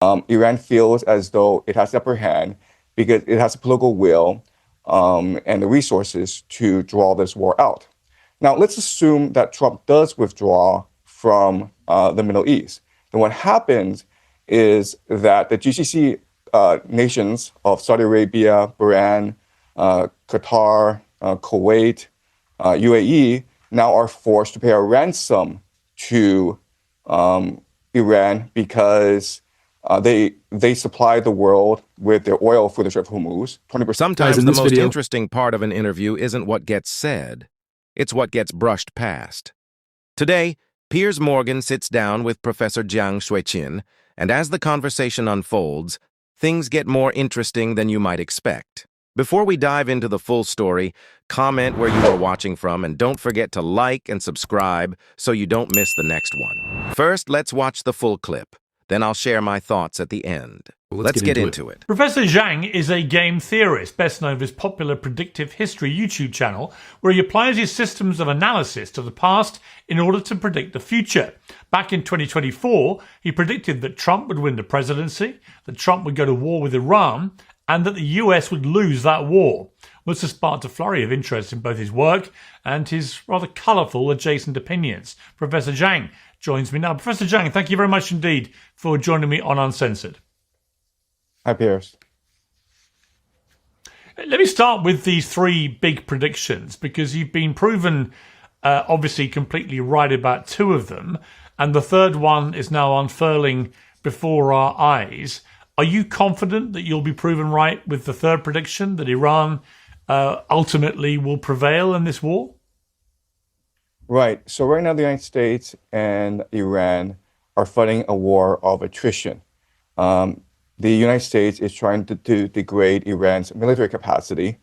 Iran feels as though it has the upper hand because it has the political will and the resources to draw this war out. Now, let's assume that Trump does withdraw from the Middle East. Then what happens is that the GCC nations of Saudi Arabia, Bahrain, Qatar, Kuwait, UAE now are forced to pay a ransom to Iran because they supply the world with their oil through the Strait of Hormuz. 20%. Sometimes in the this most video- interesting part of an interview isn't what gets said, it's what gets brushed past. Today, Piers Morgan sits down with Professor Jiang Xueqin, and as the conversation unfolds, things get more interesting than you might expect. Before we dive into the full story, comment where you are watching from and don't forget to like and subscribe so you don't miss the next one. First, let's watch the full clip. Then I'll share my thoughts at the end. Let's get into it. Professor Jiang is a game theorist, best known for his popular Predictive History YouTube channel, where he applies his systems of analysis to the past in order to predict the future. Back in 2024, he predicted that Trump would win the presidency, that Trump would go to war with Iran, and that the US would lose that war. This has sparked a flurry of interest in both his work and his rather colourful adjacent opinions. Professor Jiang joins me now. Professor Jiang, thank you very much indeed for joining me on Uncensored. Hi, Piers. Let me start with these three big predictions because you've been proven obviously completely right about two of them, and the third one is now unfurling before our eyes. Are you confident that you'll be proven right with the third prediction, that Iran ultimately will prevail in this war? Right. So right now, the United States and Iran are fighting a war of attrition. The United States is trying to degrade Iran's military capacity,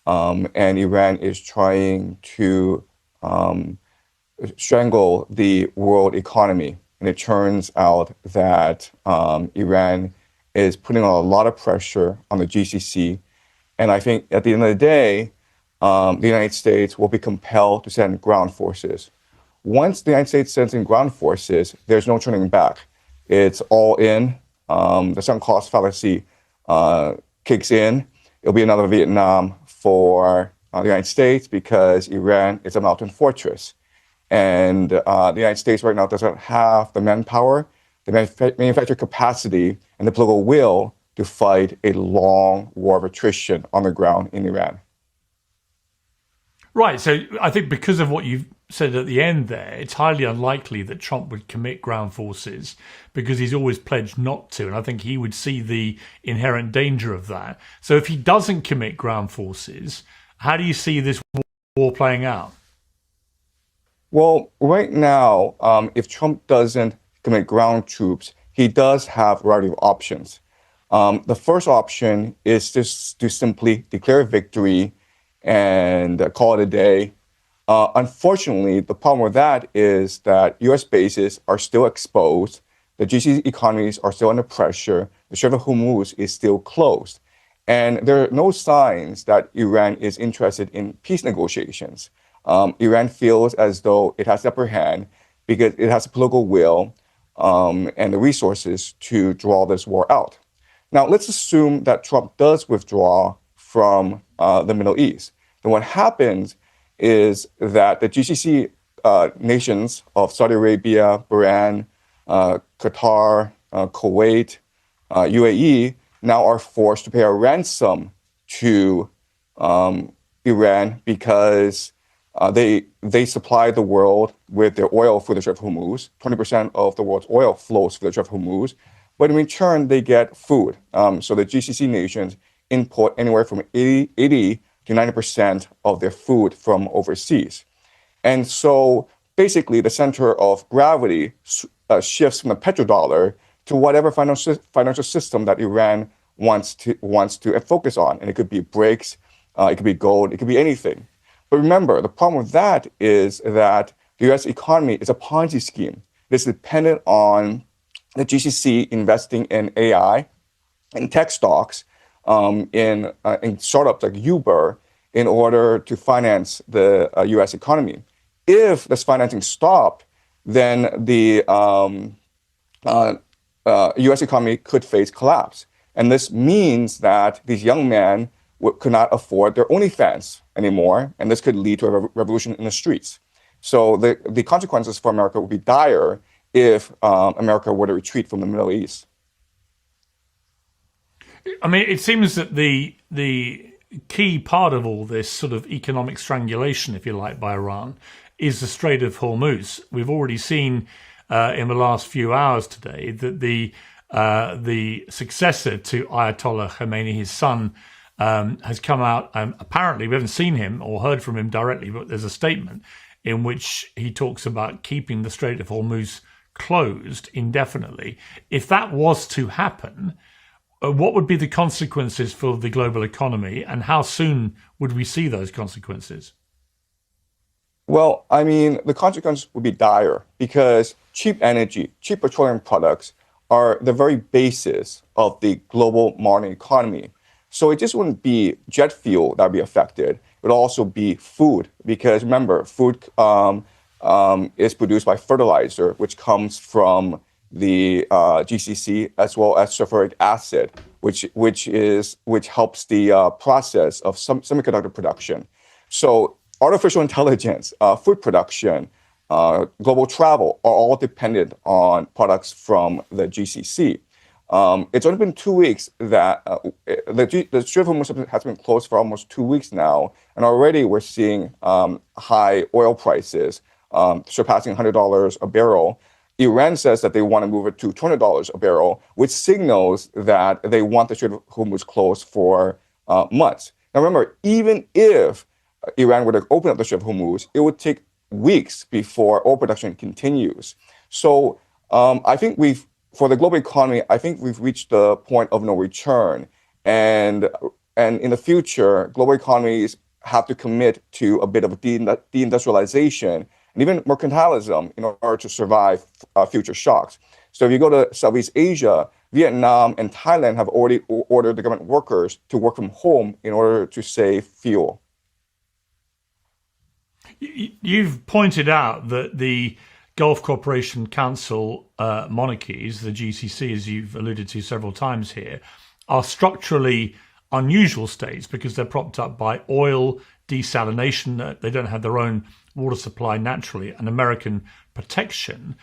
and Iran is trying to strangle the world economy. And it turns out that Iran is putting on a lot of pressure on the GCC. And I think at the end of the day, the United States will be compelled to send ground forces. Once the United States sends in ground forces, there's no turning back. It's all in. The sunk cost fallacy kicks in. It'll be another Vietnam for the United States because Iran is a mountain fortress. And the United States right now doesn't have the manpower, the manufacturing capacity, and the political will to fight a long war of attrition on the ground in Iran. Right, so I think because of what you've said at the end there, it's highly unlikely that Trump would commit ground forces because he's always pledged not to, and I think he would see the inherent danger of that. So if he doesn't commit ground forces, how do you see this war playing out? Well, right now, if Trump doesn't commit ground troops, he does have a variety of options. The first option is just to simply declare victory and call it a day. Unfortunately, the problem with that is that US bases are still exposed, the GCC economies are still under pressure, the Strait of Hormuz is still closed, and there are no signs that Iran is interested in peace negotiations. Iran feels as though it has the upper hand because it has the political will and the resources to draw this war out. Now, let's assume that Trump does withdraw from the Middle East. Then what happens is that the GCC nations of Saudi Arabia, Bahrain, Qatar, Kuwait, UAE now are forced to pay a ransom to Iran because they supply the world with their oil through the Strait of Hormuz. 20% of the world's oil flows through the Strait of Hormuz. But in return, they get food. So the GCC nations import anywhere from 80 to 90% of their food from overseas. And so basically the center of gravity shifts from the petrodollar to whatever financial system that Iran wants to focus on. And it could be BRICS, it could be gold, it could be anything. But remember, the problem with that is that the US economy is a Ponzi scheme. It's dependent on the GCC investing in AI and tech stocks, in startups like Uber in order to finance the US economy. If this financing stopped, then the U.S. economy could face collapse. And this means that these young men could not afford their OnlyFans anymore, and this could lead to a revolution in the streets. So the consequences for America would be dire if America were to retreat from the Middle East. I mean, it seems that the key part of all this sort of economic strangulation, if you like, by Iran is the Strait of Hormuz. We've already seen in the last few hours today that the successor to Ayatollah Khomeini, his son, has come out. Apparently, we haven't seen him or heard from him directly, but there's a statement in which he talks about keeping the Strait of Hormuz closed indefinitely. If that was to happen, what would be the consequences for the global economy, and how soon would we see those consequences? Well, I mean, the consequences would be dire because cheap energy, cheap petroleum products are the very basis of the global modern economy. So it just wouldn't be jet fuel that would be affected. It would also be food because remember, food is produced by fertilizer, which comes from the GCC as well as sulfuric acid, which helps the process of some semiconductor production. So artificial intelligence, food production, global travel are all dependent on products from the GCC. It's only been 2 weeks that the Strait of Hormuz has been closed for almost 2 weeks now, and already we're seeing high oil prices surpassing $100 a barrel. Iran says that they want to move it to $200 a barrel, which signals that they want the Strait of Hormuz closed for months. Now remember, even if Iran were to open up the Strait of Hormuz, it would take weeks before oil production continues. So I think for the global economy, I think we've reached the point of no return. And in the future, global economies have to commit to a bit of deindustrialization and even mercantilism in order to survive future shocks. So if you go to Southeast Asia, Vietnam and Thailand have already ordered the government workers to work from home in order to save fuel. You've pointed out that the Gulf Cooperation Council monarchies, the GCC, as you've alluded to several times here, are structurally unusual states because they're propped up by oil, desalination. They don't have their own water supply naturally, and American protection.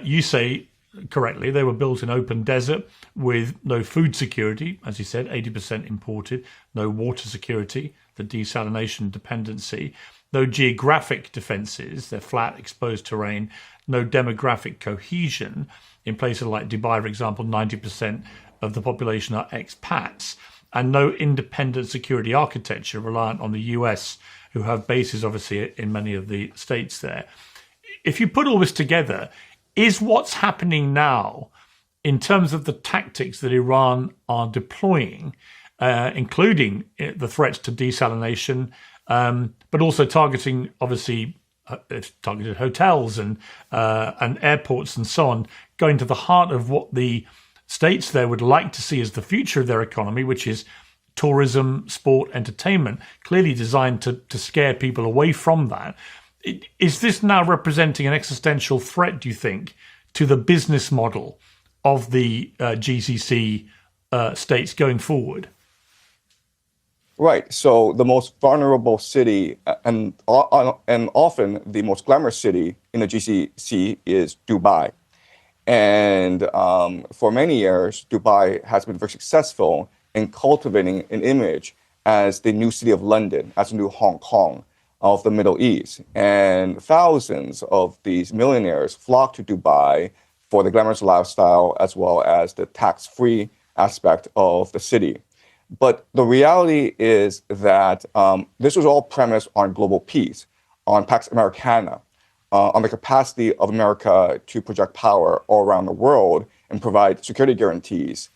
You say correctly, they were built in open desert with no food security, as you said, 80% imported, no water security, the desalination dependency, no geographic defenses, they're flat, exposed terrain, no demographic cohesion. In places like Dubai, for example, 90% of the population are expats, and no independent security architecture reliant on the US, who have bases, obviously, in many of the states there. If you put all this together, is what's happening now, in terms of the tactics that Iran are deploying, including the threats to desalination, but also targeting, obviously, targeted hotels and airports and so on, going to the heart of what the states there would like to see as the future of their economy, which is tourism, sport, entertainment, clearly designed to scare people away from that. Is this now representing an existential threat, do you think, to the business model of the GCC states going forward? Right. So the most vulnerable city and often the most glamorous city in the GCC is Dubai. And for many years, Dubai has been very successful in cultivating an image as the new city of London, as the new Hong Kong of the Middle East. And thousands of these millionaires flock to Dubai for the glamorous lifestyle as well as the tax-free aspect of the city. But the reality is that this was all premised on global peace, on Pax Americana, on the capacity of America to project power all around the world and provide security guarantees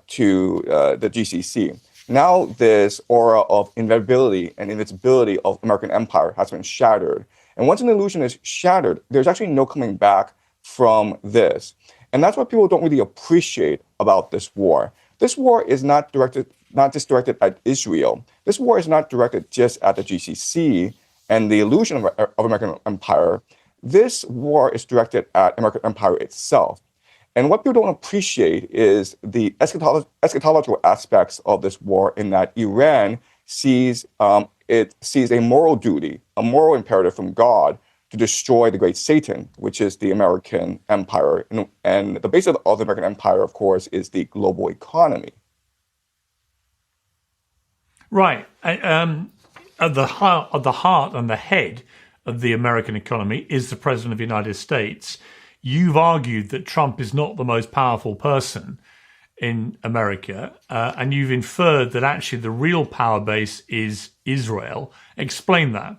to the GCC. Now this aura of inevitability and invincibility of American empire has been shattered. And once an illusion is shattered, there's actually no coming back from this. And that's what people don't really appreciate about this war. This war is not just directed at Israel. This war is not directed just at the GCC and the illusion of American empire. This war is directed at American empire itself. And what people don't appreciate is the eschatological aspects of this war, in that Iran sees it sees a moral duty, a moral imperative from God to destroy the great Satan, which is the American empire. And the base of the American empire, of course, is the global economy. Right. At the heart and the head of the American economy is the President of the United States. You've argued that Trump is not the most powerful person in America, and you've inferred that actually the real power base is Israel. Explain that.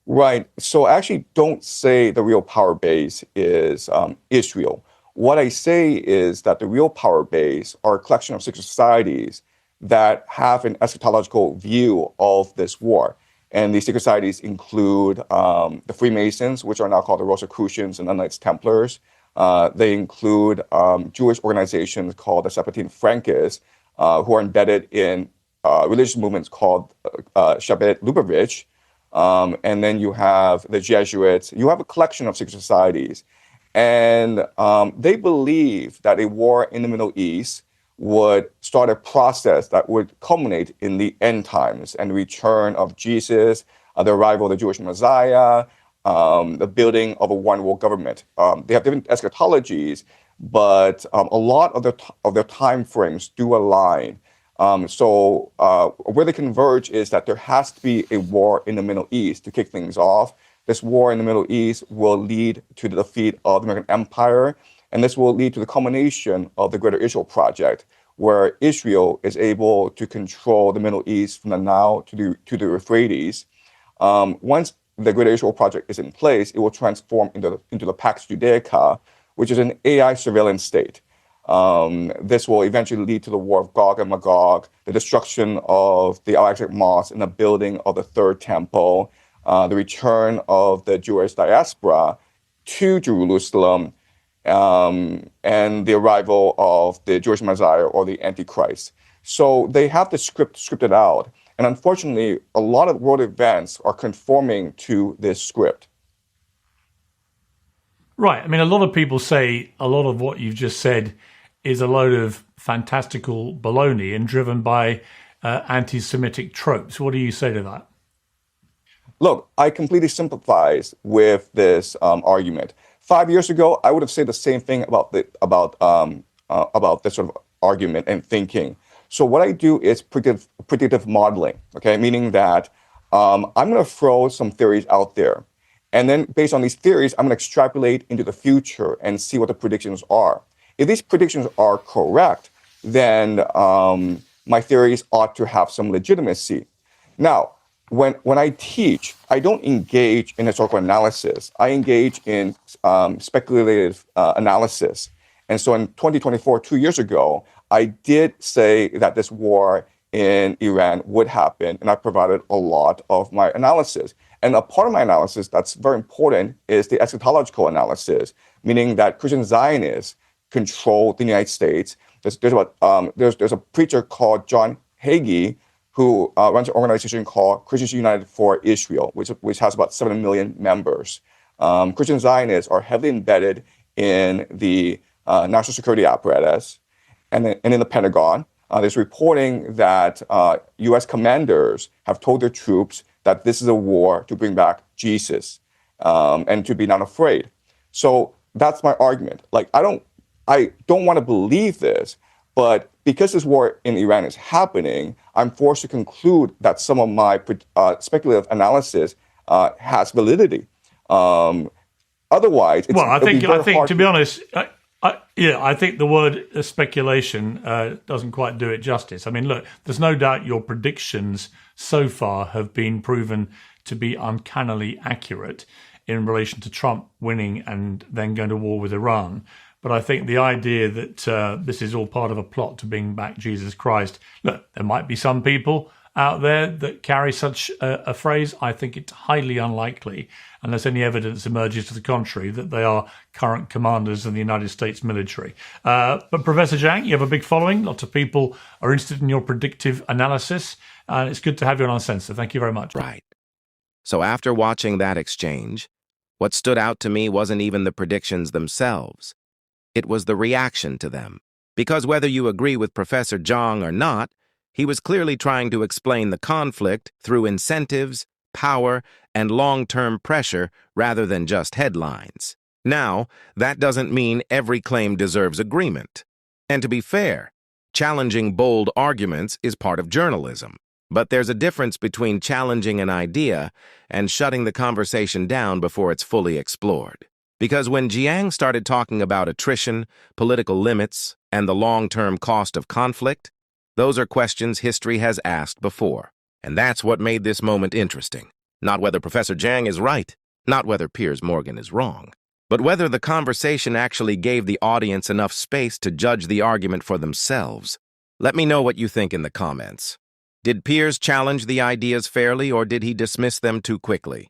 Right. So I actually don't say the real power base is Israel. What I say is that the real power base are a collection of secret societies that have an eschatological view of this war. And these secret societies include the Freemasons, which are now called the Rosicrucians and the Knights Templars. They include Jewish organizations called the Sephardim Frankists, who are embedded in religious movements called Shabbat Lubavitch. And then you have the Jesuits. You have a collection of secret societies. And they believe that a war in the Middle East would start a process that would culminate in the end times and the return of Jesus, the arrival of the Jewish Messiah, the building of a one world government. They have different eschatologies, but a lot of their time frames do align. So where they converge is that there has to be a war in the Middle East to kick things off. This war in the Middle East will lead to the defeat of the American empire. And this will lead to the culmination of the Greater Israel Project, where Israel is able to control the Middle East from the Nile to the Euphrates. Once the Greater Israel Project is in place, it will transform into the Pax Judaica, which is an AI surveillance state. This will eventually lead to the war of Gog and Magog, the destruction of the Al-Aqsa Mosque and the building of the Third Temple, the return of the Jewish diaspora to Jerusalem, and the arrival of the Jewish Messiah or the Antichrist. So they have the scripted out. And unfortunately, a lot of world events are conforming to this script. Right. I mean, a lot of people say a lot of what you've just said is a load of fantastical baloney and driven by anti-Semitic tropes. What do you say to that? Look, I completely sympathize with this argument. 5 years ago, I would have said the same thing about this sort of argument and thinking. So what I do is predictive modeling, okay? Meaning that I'm going to throw some theories out there. And then based on these theories, I'm going to extrapolate into the future and see what the predictions are. If these predictions are correct, then my theories ought to have some legitimacy. Now, when I teach, I don't engage in historical analysis. I engage in speculative analysis. And so in 2024, 2 years ago, I did say that this war in Iran would happen, and I provided a lot of my analysis. And a part of my analysis that's very important is the eschatological analysis, meaning that Christian Zionists control the United States. There's a preacher called John Hagee who runs an organization called Christians United for Israel, which has about 7 million members. Christian Zionists are heavily embedded in the national security apparatus and in the Pentagon. There's reporting that U.S. commanders have told their troops that this is a war to bring back Jesus and to be not afraid. So that's my argument. Like, I don't want to believe this, but because this war in Iran is happening, I'm forced to conclude that some of my speculative analysis has validity. Otherwise, I think to be honest, I think the word speculation doesn't quite do it justice. I mean, look, there's no doubt your predictions so far have been proven to be uncannily accurate in relation to Trump winning and then going to war with Iran. But I think the idea that this is all part of a plot to bring back Jesus Christ, look, there might be some people out there that carry such a phrase. I think it's highly unlikely, unless any evidence emerges to the contrary, that they are current commanders in the United States military. But Professor Jiang, you have a big following. Lots of people are interested in your predictive analysis, and it's good to have you on Uncensored. Thank you very much. Right. So after watching that exchange, what stood out to me wasn't even the predictions themselves. It was the reaction to them. Because whether you agree with Professor Jiang or not, he was clearly trying to explain the conflict through incentives, power, and long-term pressure rather than just headlines. Now, that doesn't mean every claim deserves agreement. And to be fair, challenging bold arguments is part of journalism. But there's a difference between challenging an idea and shutting the conversation down before it's fully explored. Because when Jiang started talking about attrition, political limits, and the long-term cost of conflict, those are questions history has asked before. And that's what made this moment interesting. Not whether Professor Jiang is right, not whether Piers Morgan is wrong, but whether the conversation actually gave the audience enough space to judge the argument for themselves. Let me know what you think in the comments. Did Piers challenge the ideas fairly, or did he dismiss them too quickly?